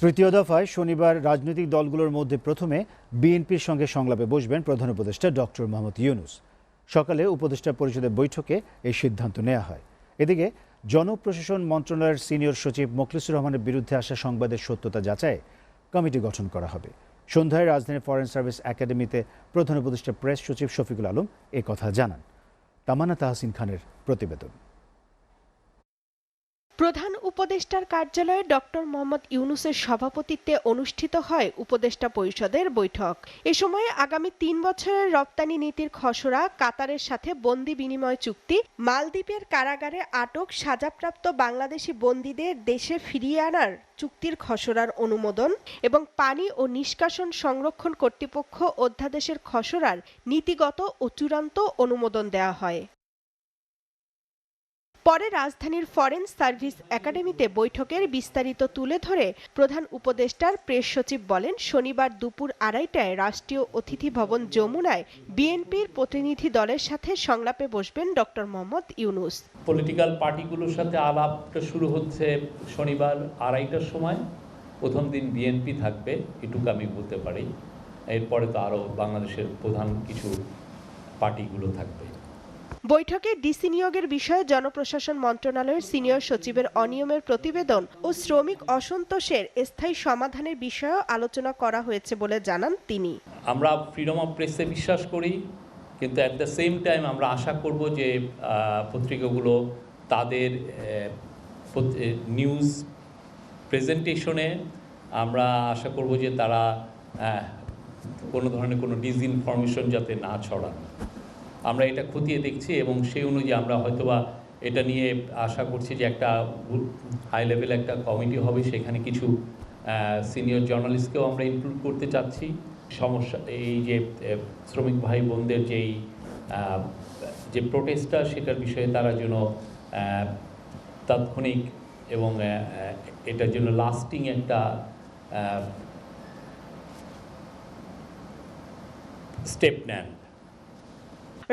তৃতীয় দফায় শনিবার রাজনৈতিক দলগুলোর মধ্যে প্রথমে বিএনপির সঙ্গে সংলাপে বসবেন প্রধান উপদেষ্টা ডক্টর মোহাম্মদ ইউনূস। সকালে উপদেষ্টা পরিষদের বৈঠকে এই সিদ্ধান্ত নেওয়া হয়। এদিকে জনপ্রশাসন মন্ত্রণালয়ের সিনিয়র সচিব মোখলেছুর রহমানের বিরুদ্ধে আসা সংবাদের সত্যতা যাচাইয়ে কমিটি গঠন করা হবে। সন্ধ্যায় রাজধানীর ফরেন সার্ভিস একাডেমিতে প্রধান উপদেষ্টা প্রেস সচিব শফিকুল আলম কথা জানান। তামান্না তাহসিন খানের প্রতিবেদন। প্রধান উপদেষ্টার কার্যালয়ে ডক্টর মোহাম্মদ ইউনূসের সভাপতিত্বে অনুষ্ঠিত হয় উপদেষ্টা পরিষদের বৈঠক। এ সময় আগামী ৩ বছরের রপ্তানি নীতির খসড়া, কাতারের সাথে বন্দি বিনিময় চুক্তি, মালদ্বীপের কারাগারে আটক সাজাপ্রাপ্ত বাংলাদেশি বন্দীদের দেশে ফিরিয়ে আনার চুক্তির খসড়ার অনুমোদন এবং পানি ও নিষ্কাশন সংরক্ষণ কর্তৃপক্ষ অধ্যাদেশের খসড়ার নীতিগত ও চূড়ান্ত অনুমোদন দেওয়া হয়। পরে রাজধানীর ফরেন সার্ভিস একাডেমিতে বৈঠকের বিস্তারিত তুলে ধরে প্রধান উপদেষ্টার প্রেস সচিব বলেন, শনিবার দুপুর ২:৩০টায় রাষ্ট্রীয় অতিথি ভবন যমুনায় বিএনপির প্রতিনিধি দলের সাথে সংলাপে বসবেন ডক্টর মোহাম্মদ ইউনূস। পলিটিক্যাল পার্টিগুলোর সাথে আলাপটা শুরু হচ্ছে শনিবার ২:৩০টার সময়। প্রথম দিন বিএনপি থাকবে, এটুকু আমি বলতে পারি। এরপরে তো আরও বাংলাদেশের প্রধান কিছু পার্টিগুলো থাকবে। বৈঠকে ডিসি নিয়োগের বিষয়ে জনপ্রশাসন মন্ত্রণালয়ের সিনিয়র সচিবের অনিয়মের প্রতিবেদন ও শ্রমিক অসন্তোষের স্থায়ী সমাধানের বিষয়েও আলোচনা করা হয়েছে বলে জানান তিনি। আমরা ফ্রিডম অফ প্রেসে বিশ্বাস করি, কিন্তু অ্যাট দ্য সেম টাইম আমরা আশা করব যে পত্রিকাগুলো তাদের নিউজ প্রেজেন্টেশনে আমরা আশা করব যে তারা কোনো ধরনের কোনো ডিসইনফরমেশন যাতে না ছড়ান। আমরা এটা খতিয়ে দেখছি এবং সেই অনুযায়ী আমরা হয়তোবা এটা নিয়ে আশা করছি যে একটা হাই লেভেল একটা কমিটি হবে, সেখানে কিছু সিনিয়র জার্নালিস্টকেও আমরা ইনক্লুড করতে চাচ্ছি। সমস্যা এই যে শ্রমিক ভাই বোনদের যে প্রোটেস্টটা, সেটার বিষয়ে তারা যেন তাৎক্ষণিক এবং এটার জন্য লাস্টিং একটা স্টেপ নেন।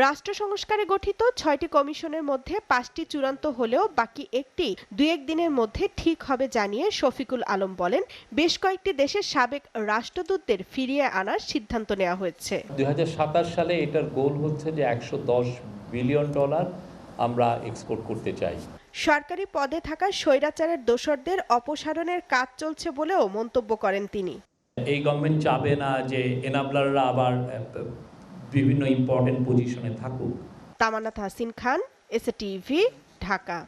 রাষ্ট্র সংস্কারে গঠিত ৬টি কমিশনের মধ্যে ৫টি চূড়ান্ত হলেও বাকি একটি ২-১ দিনের মধ্যে ঠিক হবে জানিয়ে শফিকুল আলম বলেন, বেশ কয়েকটি দেশের সাবেক রাষ্ট্রদূতদের ফিরিয়ে আনার সিদ্ধান্ত নেওয়া হয়েছে। ২০২৭ সালে এটার গোল হচ্ছে যে $১১০ বিলিয়ন আমরা এক্সপোর্ট করতে চাই। সরকারি পদে থাকা স্বৈরাচারের দোসরদের অপসারণের কাজ চলছে বলেও মন্তব্য করেন তিনি। এই গভর্নমেন্ট চাবে না যে এনাবলাররা আবার বিভিন্ন ইম্পর্টেন্ট পজিশনে থাকুক। তামান্না তাহসিন খান, এসএ টিভি, ঢাকা।